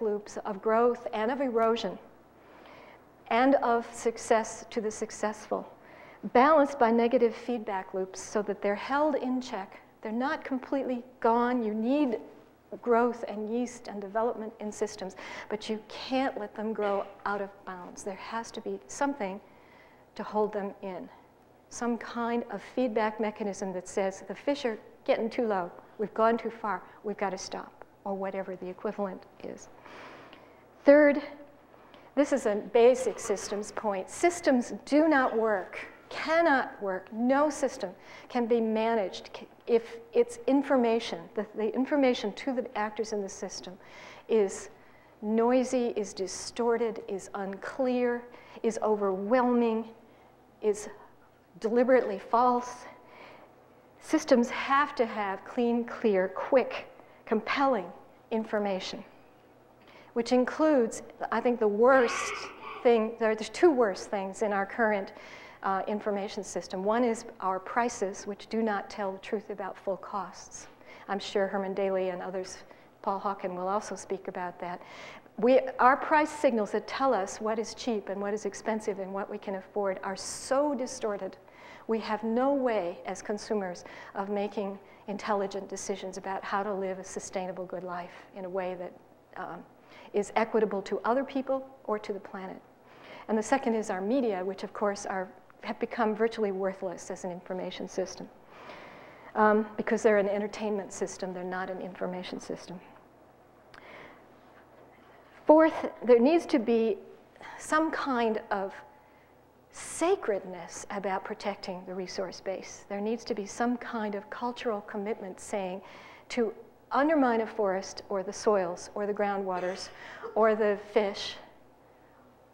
loops of growth and of erosion and of success to the successful, balanced by negative feedback loops so that they're held in check. They're not completely gone. You need growth and yeast and development in systems, but you can't let them grow out of bounds. There has to be something to hold them in, some kind of feedback mechanism that says the fish are getting too low, we've gone too far, we've got to stop, or whatever the equivalent is. Third, this is a basic systems point. Systems do not work, cannot work. No system can be managed if its information, the information to the actors in the system is noisy, is distorted, is unclear, is overwhelming, is deliberately false. Systems have to have clean, clear, quick, compelling information, which includes, I think, the worst thing. There's two worst things in our current information system. One is our prices, which do not tell the truth about full costs. I'm sure Herman Daly and others, Paul Hawken, will also speak about that. Our price signals that tell us what is cheap and what is expensive and what we can afford are so distorted. We have no way as consumers of making intelligent decisions about how to live a sustainable, good life in a way that is equitable to other people or to the planet. And the second is our media, which of course have become virtually worthless as an information system because they're an entertainment system, they're not an information system. Fourth, there needs to be some kind of sacredness about protecting the resource base. There needs to be some kind of cultural commitment saying to undermine a forest or the soils or the groundwaters or the fish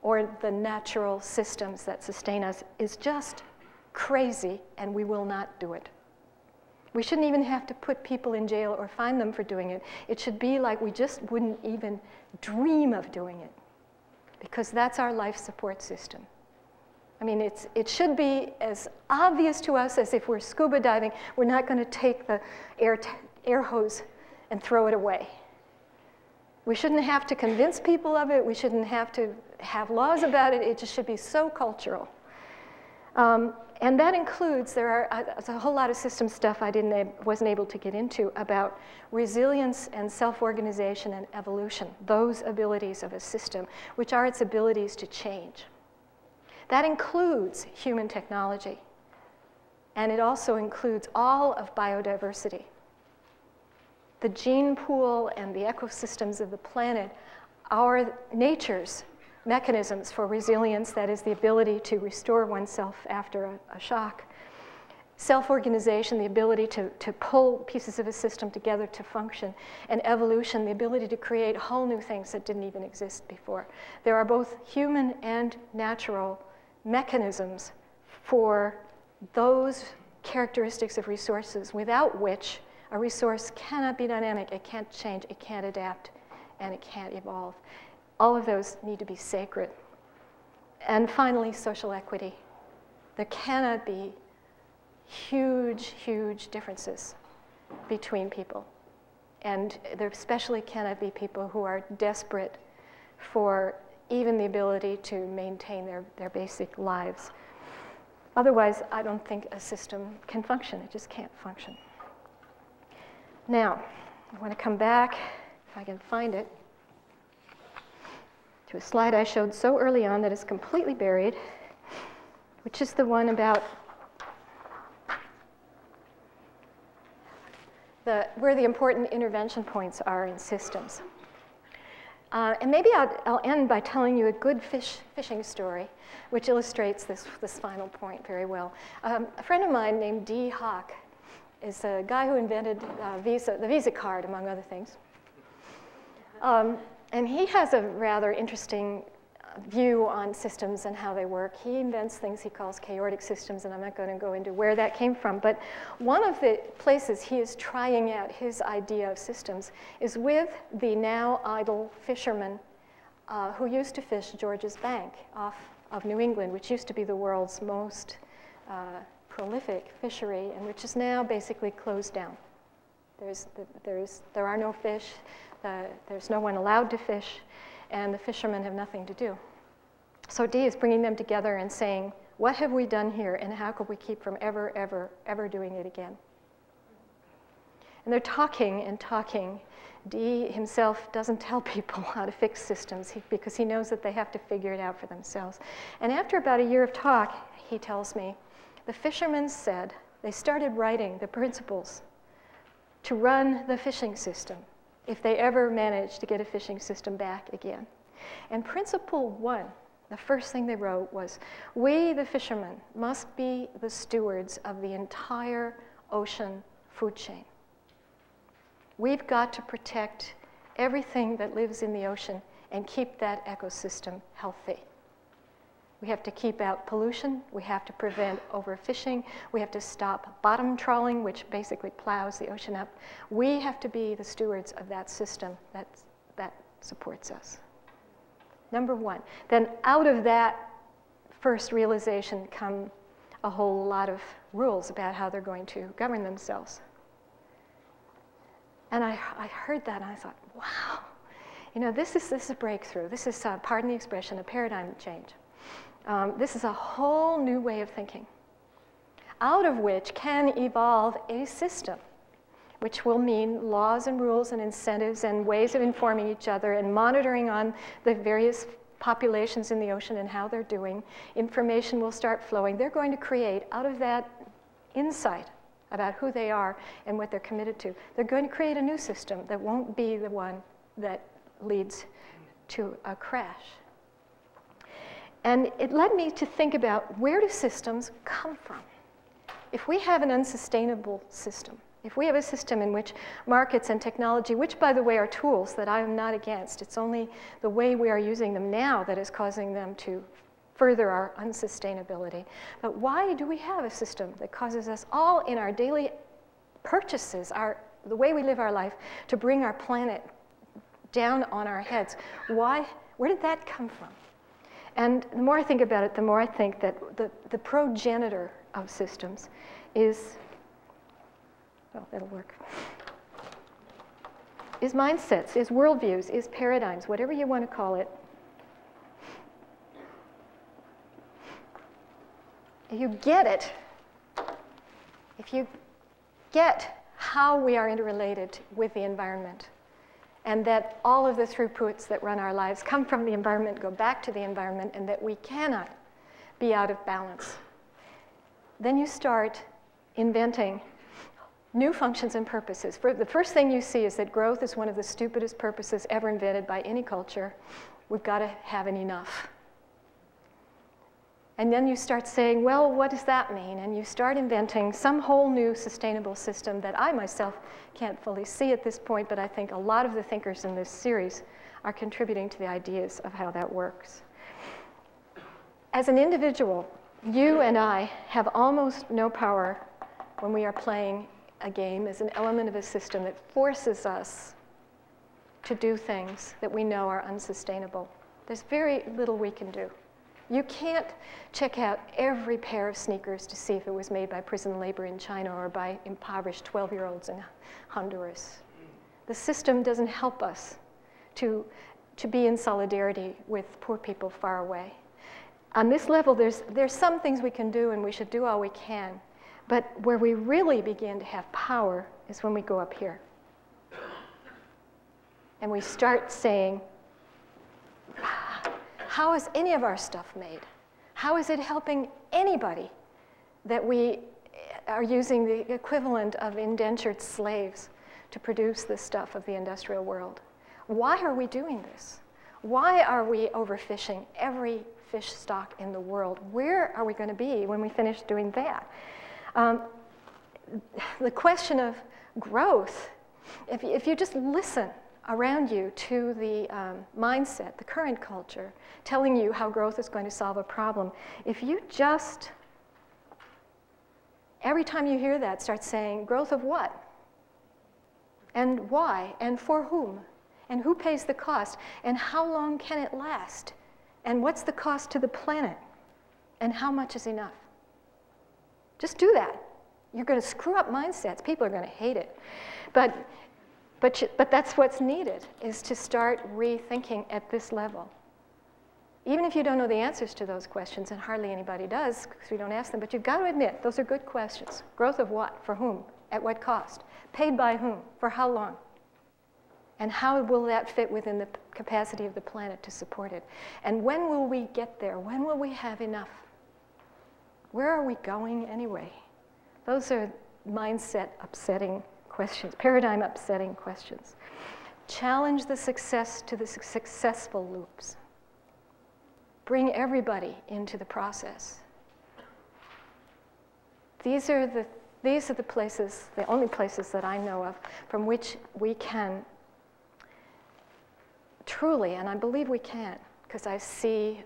or the natural systems that sustain us is just crazy, and we will not do it. We shouldn't even have to put people in jail or fine them for doing it. It should be like we just wouldn't even dream of doing it, because that's our life support system. I mean, it should be as obvious to us as if we're scuba diving. We're not going to take the air hose and throw it away. We shouldn't have to convince people of it. We shouldn't have to have laws about it. It just should be so cultural. And that includes, there's a whole lot of system stuff I wasn't able to get into about resilience and self-organization and evolution, those abilities of a system, which are its abilities to change. That includes human technology, and it also includes all of biodiversity. The gene pool and the ecosystems of the planet are nature's mechanisms for resilience, that is the ability to restore oneself after a shock. Self-organization, the ability to pull pieces of a system together to function. And evolution, the ability to create whole new things that didn't even exist before. There are both human and natural mechanisms for those characteristics of resources without which a resource cannot be dynamic, it can't change, it can't adapt, and it can't evolve. All of those need to be sacred. And finally, social equity. There cannot be huge, huge differences between people. And there especially cannot be people who are desperate for even the ability to maintain their basic lives. Otherwise, I don't think a system can function. It just can't function. Now, I want to come back, if I can find it, to a slide I showed so early on that is completely buried, which is the one about where the important intervention points are in systems. And maybe I'll end by telling you a good fishing story, which illustrates this final point very well. A friend of mine named D. Hock is a guy who invented the Visa card, among other things. And he has a rather interesting view on systems and how they work. He invents things he calls chaotic systems, and I'm not going to go into where that came from. But one of the places he is trying out his idea of systems is with the now idle fisherman who used to fish George's Bank off of New England, which used to be the world's most prolific fishery, and which is now basically closed down. There are no fish. There's no one allowed to fish, and the fishermen have nothing to do. So Dee is bringing them together and saying, what have we done here, and how could we keep from ever, ever, ever doing it again? And they're talking and talking. Dee himself doesn't tell people how to fix systems because he knows that they have to figure it out for themselves. And after about a year of talk, he tells me, the fishermen said they started writing the principles to run the fishing system if they ever managed to get a fishing system back again. And principle 1, the first thing they wrote was, we, the fishermen, must be the stewards of the entire ocean food chain. We've got to protect everything that lives in the ocean and keep that ecosystem healthy. We have to keep out pollution. We have to prevent overfishing. We have to stop bottom trawling, which basically plows the ocean up. We have to be the stewards of that system that supports us. Number 1. Then out of that first realization come a whole lot of rules about how they're going to govern themselves. And I heard that and I thought, wow, you know, this is a breakthrough. This is, pardon the expression, a paradigm change. This is a whole new way of thinking, out of which can evolve a system, which will mean laws and rules and incentives and ways of informing each other and monitoring on the various populations in the ocean and how they're doing. Information will start flowing. They're going to create, out of that insight about who they are and what they're committed to, they're going to create a new system that won't be the one that leads to a crash. And it led me to think about, where do systems come from? If we have an unsustainable system, if we have a system in which markets and technology, which by the way are tools that I am not against, it's only the way we are using them now that is causing them to further our unsustainability. But why do we have a system that causes us all in our daily purchases, the way we live our life, to bring our planet down on our heads? Why? Where did that come from? And the more I think about it, the more I think that the progenitor of systems is, well, that'll work, is mindsets, is worldviews, is paradigms, whatever you want to call it. You get it. If you get how we are interrelated with the environment, and that all of the throughputs that run our lives come from the environment, go back to the environment, and that we cannot be out of balance, then you start inventing new functions and purposes. The first thing you see is that growth is one of the stupidest purposes ever invented by any culture. We've got to have an enough. And then you start saying, well, what does that mean? And you start inventing some whole new sustainable system that I myself can't fully see at this point, but I think a lot of the thinkers in this series are contributing to the ideas of how that works. As an individual, you and I have almost no power when we are playing a game as an element of a system that forces us to do things that we know are unsustainable. There's very little we can do. You can't check out every pair of sneakers to see if it was made by prison labor in China or by impoverished 12-year-olds in Honduras. The system doesn't help us to be in solidarity with poor people far away. On this level, there's some things we can do, and we should do all we can. But where we really begin to have power is when we go up here. And we start saying, how is any of our stuff made? How is it helping anybody that we are using the equivalent of indentured slaves to produce the stuff of the industrial world? Why are we doing this? Why are we overfishing every fish stock in the world? Where are we going to be when we finish doing that? The question of growth, if you just listen around you to the mindset, the current culture, telling you how growth is going to solve a problem, if you just, every time you hear that, start saying, growth of what? And why? And for whom? And who pays the cost? And how long can it last? And what's the cost to the planet? And how much is enough? Just do that. You're going to screw up mindsets. People are going to hate it. But But that's what's needed, is to start rethinking at this level. Even if you don't know the answers to those questions, and hardly anybody does because we don't ask them, but you've got to admit, those are good questions. Growth of what? For whom? At what cost? Paid by whom? For how long? And how will that fit within the capacity of the planet to support it? And when will we get there? When will we have enough? Where are we going anyway? Those are mindset upsetting questions, paradigm upsetting questions. Challenge the success to the successful loops. Bring everybody into the process. These are the places, the only places that I know of, from which we can truly, and I believe we can, because I see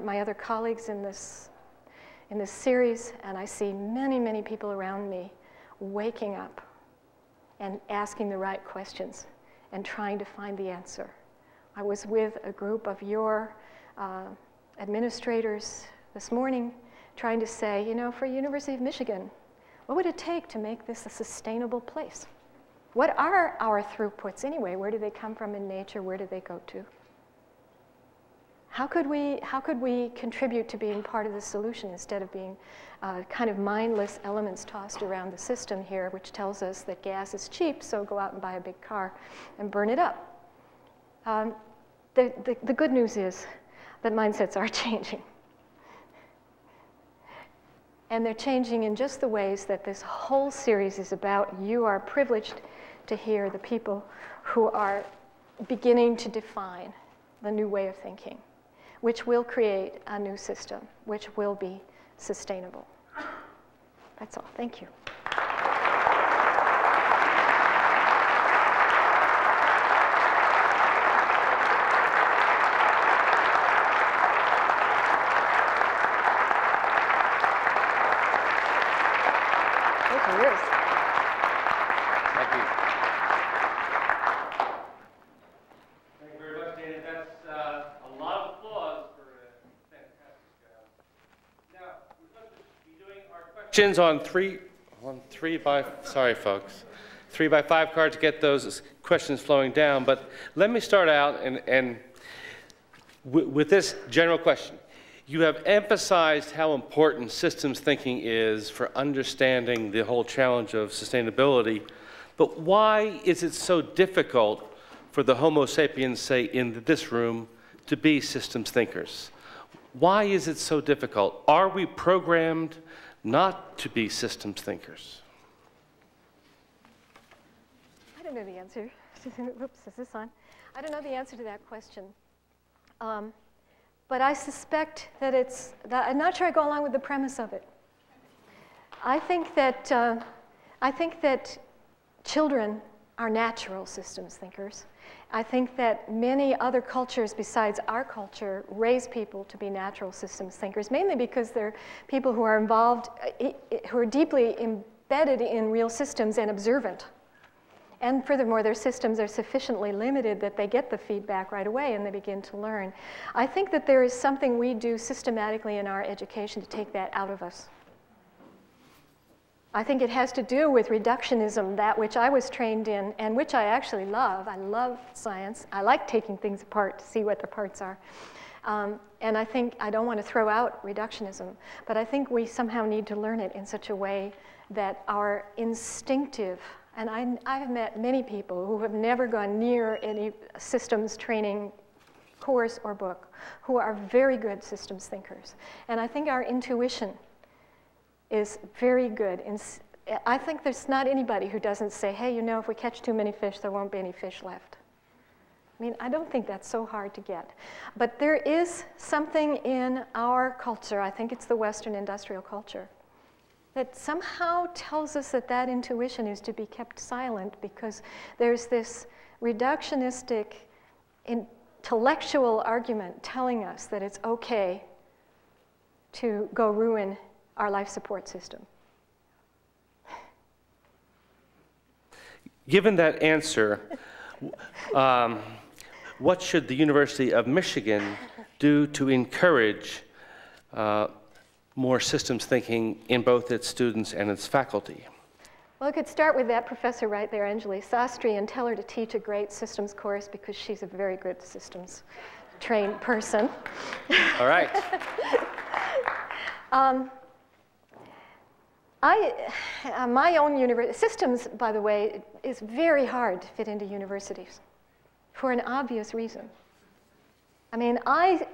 my other colleagues in this series, and I see many, many people around me waking up and asking the right questions and trying to find the answer. I was with a group of your administrators this morning trying to say, you know, for University of Michigan, what would it take to make this a sustainable place? What are our throughputs anyway? Where do they come from in nature? Where do they go to? How could we contribute to being part of the solution instead of being kind of mindless elements tossed around the system here, which tells us that gas is cheap, so go out and buy a big car and burn it up. The good news is that mindsets are changing. And they're changing in just the ways that this whole series is about. You are privileged to hear the people who are beginning to define the new way of thinking, which will create a new system, which will be sustainable. That's all. Thank you. On 3 by 5 cards to get those questions flowing down. But let me start out with this general question. You have emphasized how important systems thinking is for understanding the whole challenge of sustainability, but why is it so difficult for the Homo sapiens, say, in this room, to be systems thinkers? Why is it so difficult? Are we programmed not to be systems thinkers? I don't know the answer. Oops, is this on? I don't know the answer to that question. But I suspect that I'm not sure I go along with the premise of it. I think that children are natural systems thinkers. I think that many other cultures besides our culture raise people to be natural systems thinkers, mainly because they're people who are involved, who are deeply embedded in real systems and observant. And furthermore, their systems are sufficiently limited that they get the feedback right away and they begin to learn. I think that there is something we do systematically in our education to take that out of us. I think it has to do with reductionism, that which I was trained in and which I actually love. I love science. I like taking things apart to see what the parts are. And I think I don't want to throw out reductionism, but I think we somehow need to learn it in such a way that our instinctive, and I have met many people who have never gone near any systems training course or book, who are very good systems thinkers. And I think our intuition is very good. I think there's not anybody who doesn't say, hey, you know, if we catch too many fish, there won't be any fish left. I mean, I don't think that's so hard to get. But there is something in our culture, I think it's the Western industrial culture, that somehow tells us that that intuition is to be kept silent because there's this reductionistic intellectual argument telling us that it's okay to go ruin our life support system. Given that answer, what should the University of Michigan do to encourage more systems thinking in both its students and its faculty? Well, I could start with that professor right there, Anjali Sastry, and tell her to teach a great systems course because she's a very good systems trained person. All right. My own university, systems, by the way, is very hard to fit into universities for an obvious reason. I mean, I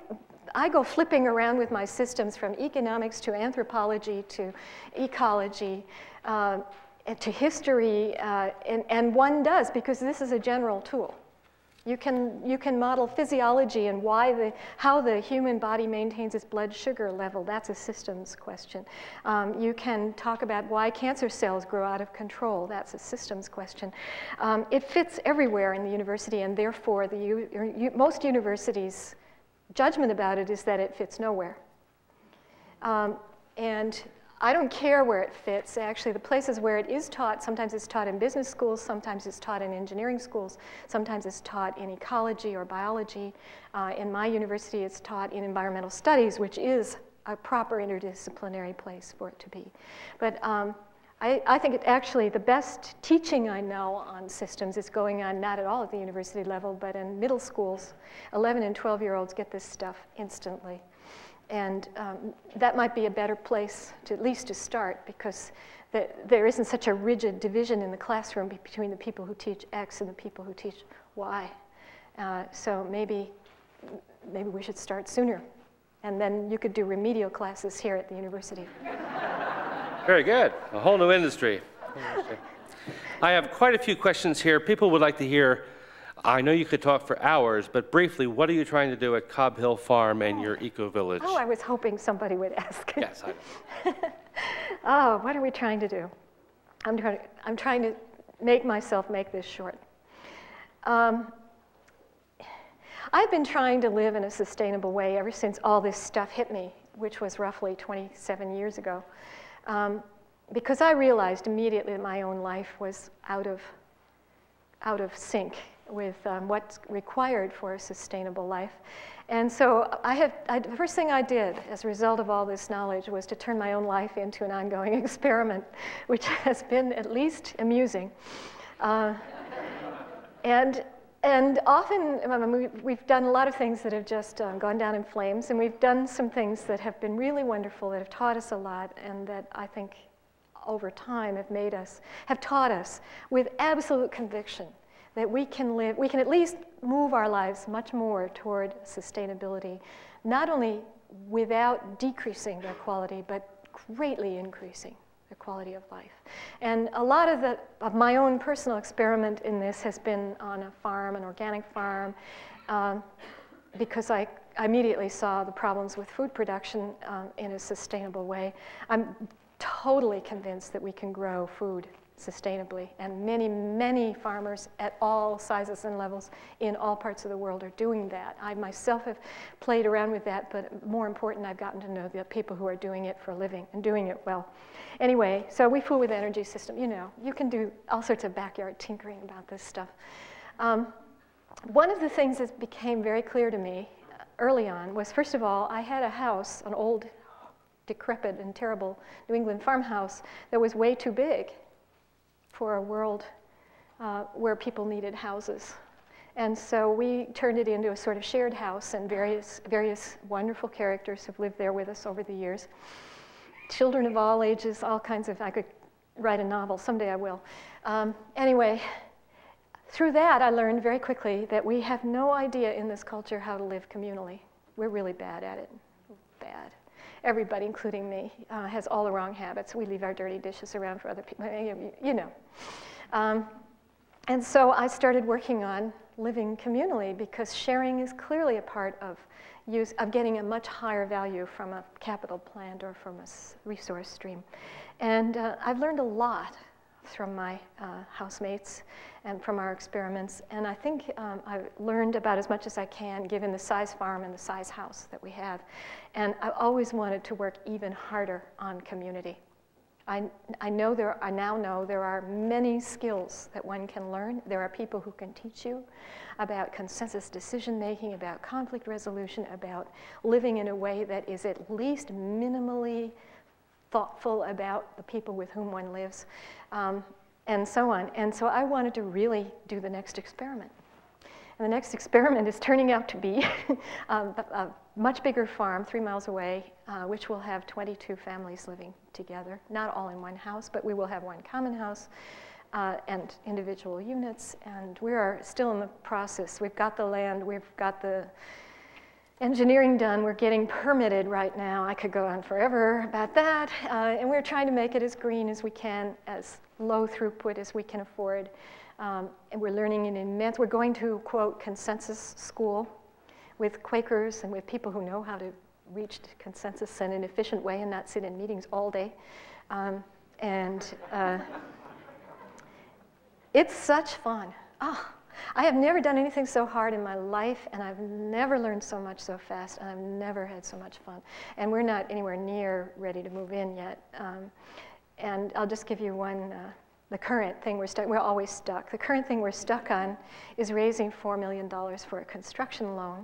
go flipping around with my systems from economics to anthropology to ecology to history, and one does because this is a general tool. You can model physiology and how the human body maintains its blood sugar level. That's a systems question. You can talk about why cancer cells grow out of control. That's a systems question. It fits everywhere in the university, and therefore most universities' judgment about it is that it fits nowhere. And I don't care where it fits. Actually, the places where it is taught, sometimes it's taught in business schools, sometimes it's taught in engineering schools, sometimes it's taught in ecology or biology. In my university, it's taught in environmental studies, which is a proper interdisciplinary place for it to be. But I think actually the best teaching I know on systems is going on not at all at the university level, but in middle schools. 11 and 12-year-olds get this stuff instantly. And that might be a better place to at least to start because there isn't such a rigid division in the classroom between the people who teach X and the people who teach Y. So maybe we should start sooner. And then you could do remedial classes here at the university. Very good. A whole new industry. I have quite a few questions here. People would like to hear, I know you could talk for hours, but briefly, what are you trying to do at Cobb Hill Farm and your eco-village? Oh, I was hoping somebody would ask. Yes, I know. Oh, what are we trying to do? I'm trying to make myself make this short. I've been trying to live in a sustainable way ever since all this stuff hit me, which was roughly 27 years ago, because I realized immediately that my own life was out of sync with what's required for a sustainable life. And so the first thing I did as a result of all this knowledge was to turn my own life into an ongoing experiment, which has been at least amusing. And often we've done a lot of things that have just gone down in flames, and we've done some things that have been really wonderful, that have taught us a lot, and that I think over time have taught us with absolute conviction that we can at least move our lives much more toward sustainability, not only without decreasing their quality, but greatly increasing the quality of life. And a lot of my own personal experiment in this has been on a farm, an organic farm, because I immediately saw the problems with food production in a sustainable way. I'm totally convinced that we can grow food sustainably, and many, many farmers at all sizes and levels in all parts of the world are doing that. I myself have played around with that, but more important, I've gotten to know the people who are doing it for a living and doing it well. Anyway, so we fool with energy system. You know, you can do all sorts of backyard tinkering about this stuff. One of the things that became very clear to me early on was, first of all, I had a house, an old, decrepit and terrible New England farmhouse that was way too big for a world where people needed houses. And so we turned it into a sort of shared house, and various wonderful characters have lived there with us over the years. Children of all ages, all kinds of, I could write a novel, someday I will. Anyway, through that I learned very quickly that we have no idea in this culture how to live communally. We're really bad at it, bad. Everybody, including me, has all the wrong habits. We leave our dirty dishes around for other people, you know. And so I started working on living communally because sharing is clearly a part of getting a much higher value from a capital plant or from a resource stream. And I've learned a lot from my housemates and from our experiments. And I think I've learned about as much as I can given the size farm and the size house that we have. And I've always wanted to work even harder on community. I now know there are many skills that one can learn. There are people who can teach you about consensus decision making, about conflict resolution, about living in a way that is at least minimally thoughtful about the people with whom one lives, and so on. And so I wanted to really do the next experiment. And the next experiment is turning out to be a much bigger farm 3 miles away, which will have 22 families living together, not all in one house, but we will have one common house and individual units. And we are still in the process. We've got the land, we've got the engineering done, we're getting permitted right now. I could go on forever about that. And we're trying to make it as green as we can, as low throughput as we can afford. And we're learning in immense, we're going to, quote, consensus school with Quakers and with people who know how to reach consensus in an efficient way and not sit in meetings all day. It's such fun. Oh, I have never done anything so hard in my life, and I've never learned so much so fast, and I've never had so much fun. And we're not anywhere near ready to move in yet. And I'll just give you one. The current thing we're always stuck. The current thing we're stuck on is raising $4 million for a construction loan.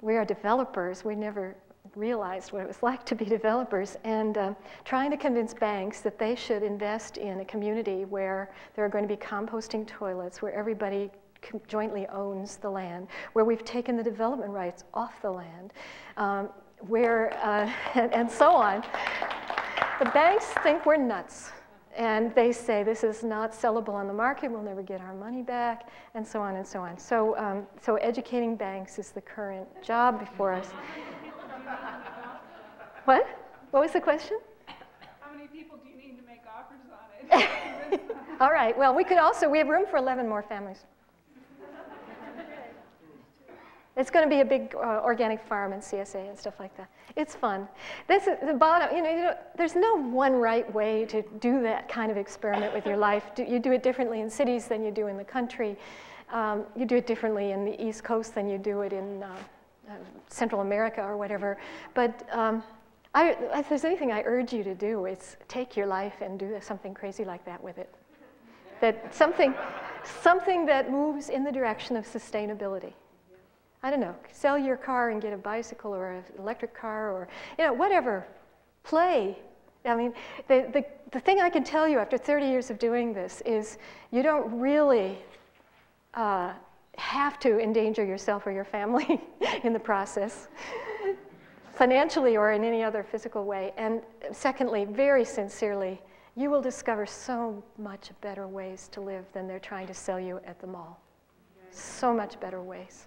We are developers. We never realized what it was like to be developers, and trying to convince banks that they should invest in a community where there are going to be composting toilets, where everybody jointly owns the land, where we've taken the development rights off the land, and so on. The banks think we're nuts. And they say this is not sellable on the market, we'll never get our money back, and so on and so on. So, so educating banks is the current job before us. What? What was the question? How many people do you need to make offers on it? All right, well, we have room for 11 more families. It's going to be a big organic farm and CSA and stuff like that. It's fun. This is the bottom. You know, there's no one right way to do that kind of experiment with your life. You do it differently in cities than you do in the country. You do it differently in the East Coast than you do it in Central America or whatever. But if there's anything I urge you to do, it's take your life and do something crazy like that with it. That something that moves in the direction of sustainability. I don't know, sell your car and get a bicycle or an electric car or, you know, whatever. Play. I mean, the thing I can tell you after 30 years of doing this is you don't really have to endanger yourself or your family in the process, financially or in any other physical way. And secondly, very sincerely, you will discover so much better ways to live than they're trying to sell you at the mall. So much better ways.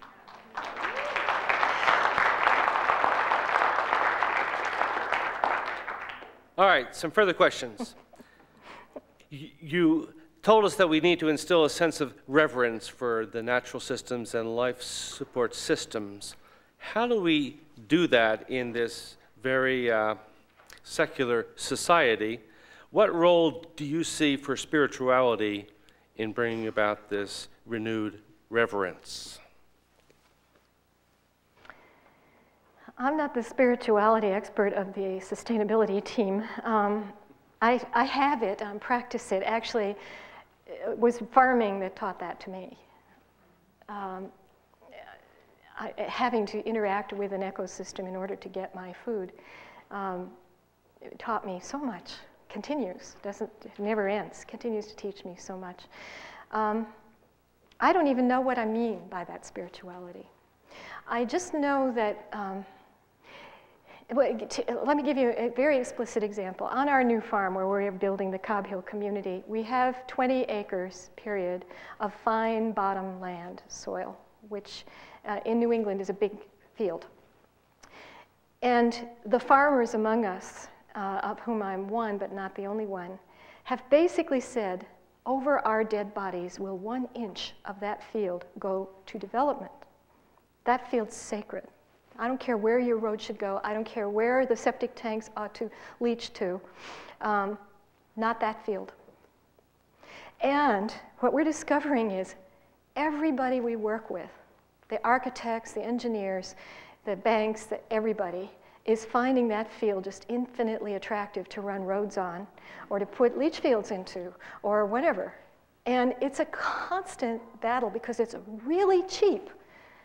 All right, some further questions. You told us that we need to instill a sense of reverence for the natural systems and life support systems. How do we do that in this very secular society? What role do you see for spirituality in bringing about this renewed reverence? I'm not the spirituality expert of the sustainability team. I have it, practice it. Actually, it was farming that taught that to me. Having to interact with an ecosystem in order to get my food it taught me so much. Continues, it never ends, continues to teach me so much. I don't even know what I mean by that spirituality. I just know that let me give you a very explicit example. On our new farm where we're building the Cobb Hill community, we have 20 acres, period, of fine bottom land soil, which in New England is a big field. And the farmers among us, of whom I'm one but not the only one, have basically said, over our dead bodies will 1 inch of that field go to development. That field's sacred. I don't care where your road should go. I don't care where the septic tanks ought to leach to. Not that field. And what we're discovering is everybody we work with, the architects, the engineers, the banks, everybody, is finding that field just infinitely attractive to run roads on or to put leach fields into or whatever. And it's a constant battle because it's really cheap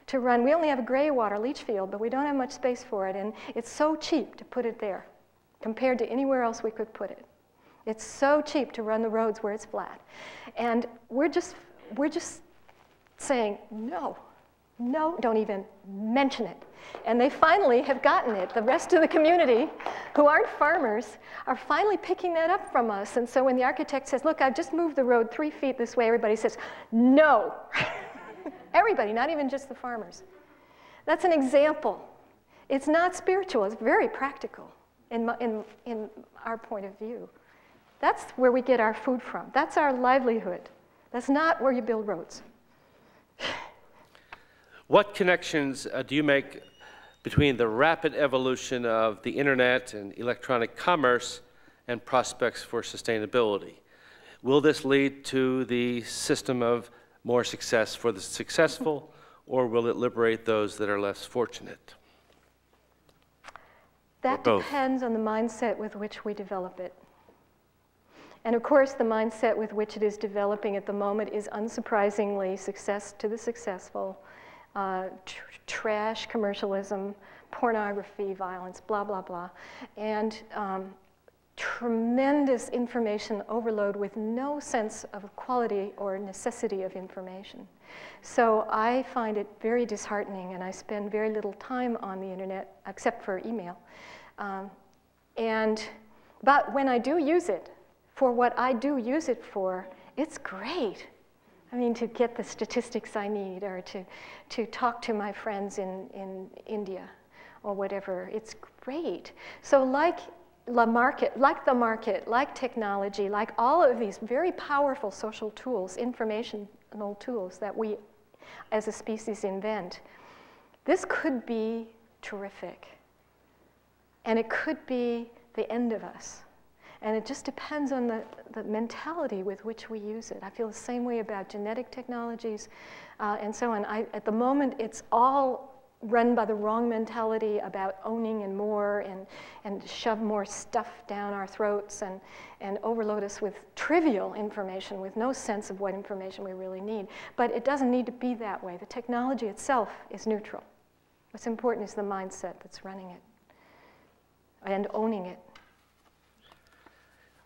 to run. We only have a gray water leach field, but we don't have much space for it, and it's so cheap to put it there. compared to anywhere else we could put it. It's so cheap to run the roads where it's flat. And we're just saying, no, no, don't even mention it. And they finally have gotten it. The rest of the community, who aren't farmers, are finally picking that up from us. And so when the architect says, look, I've just moved the road 3 feet this way, everybody says, no. Everybody, not even just the farmers. That's an example. It's not spiritual, it's very practical in our point of view. That's where we get our food from. That's our livelihood. That's not where you build roads. What connections do you make between the rapid evolution of the internet and electronic commerce and prospects for sustainability? Will this lead to the system of more success for the successful, or will it liberate those that are less fortunate? That depends on the mindset with which we develop it. And of course, the mindset with which it is developing at the moment is unsurprisingly success to the successful, trash commercialism, pornography, violence, blah, blah, blah, and tremendous information overload with no sense of quality or necessity of information. So I find it very disheartening, and I spend very little time on the internet, except for email. But when I do use it, for what I do use it for, it's great. I mean, to get the statistics I need, or to talk to my friends in India, or whatever, it's great. So like the market, like technology, like all of these very powerful social tools, informational tools that we as a species invent, this could be terrific. And it could be the end of us. And it just depends on the mentality with which we use it. I feel the same way about genetic technologies and so on. At the moment, it's all run by the wrong mentality about owning and more, and shove more stuff down our throats and overload us with trivial information with no sense of what information we really need. But it doesn't need to be that way. The technology itself is neutral. What's important is the mindset that's running it and owning it.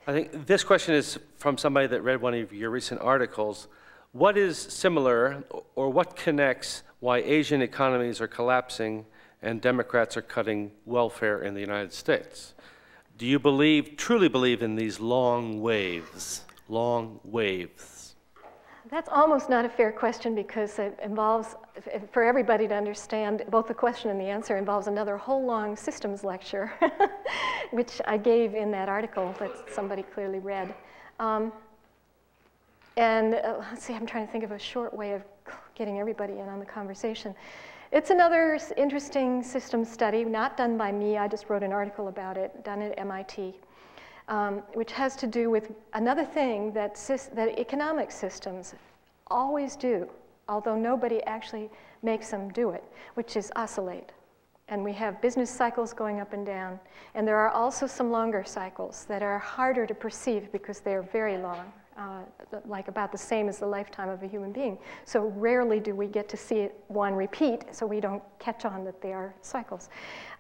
I think this question is from somebody that read one of your recent articles. What is similar, or what connects why Asian economies are collapsing and Democrats are cutting welfare in the United States? Do you truly believe in these long waves? Long waves? That's almost not a fair question, because it involves, for everybody to understand, both the question and the answer involves another whole long systems lecture, which I gave in that article that somebody clearly read. Let's see, I'm trying to think of a short way of getting everybody in on the conversation. It's another interesting systems study, not done by me. I just wrote an article about it, done at MIT. Which has to do with another thing that economic systems always do, although nobody actually makes them do it, which is oscillate. And we have business cycles going up and down. And there are also some longer cycles that are harder to perceive because they're very long, like about the same as the lifetime of a human being. So rarely do we get to see one repeat, so we don't catch on that they are cycles.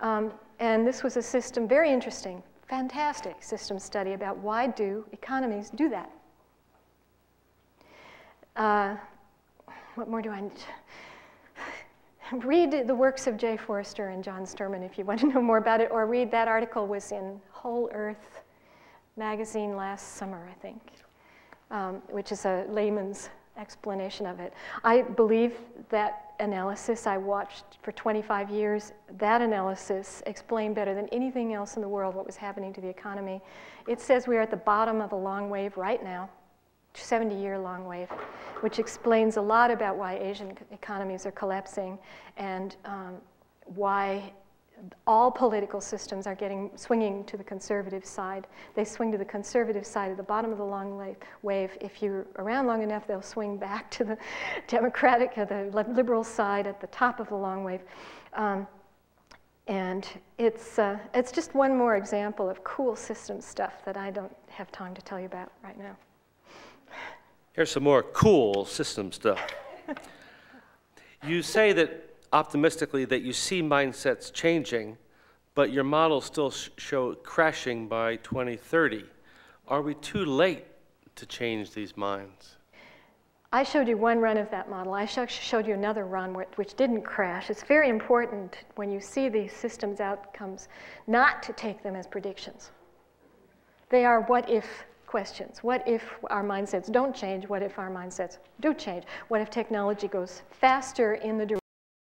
And this was a system, very interesting, fantastic system study about why do economies do that. What more do I need? Read the works of Jay Forrester and John Sturman if you want to know more about it, or read that article was in Whole Earth magazine last summer, I think, which is a layman's explanation of it. I believe that analysis I watched for 25 years, that analysis explained better than anything else in the world what was happening to the economy. It says we are at the bottom of a long wave right now, 70-year long wave, which explains a lot about why Asian economies are collapsing and why all political systems are swinging to the conservative side. They swing to the conservative side at the bottom of the long wave. If you're around long enough, they'll swing back to the democratic or the liberal side at the top of the long wave. And it's just one more example of cool system stuff that I don't have time to tell you about right now. Here's some more cool system stuff. You say that optimistically that you see mindsets changing, but your models still show crashing by 2030. Are we too late to change these minds? I showed you one run of that model. I showed you another run which didn't crash. It's very important when you see these systems outcomes not to take them as predictions. They are what-if questions. What if our mindsets don't change? What if our mindsets do change? What if technology goes faster in the direction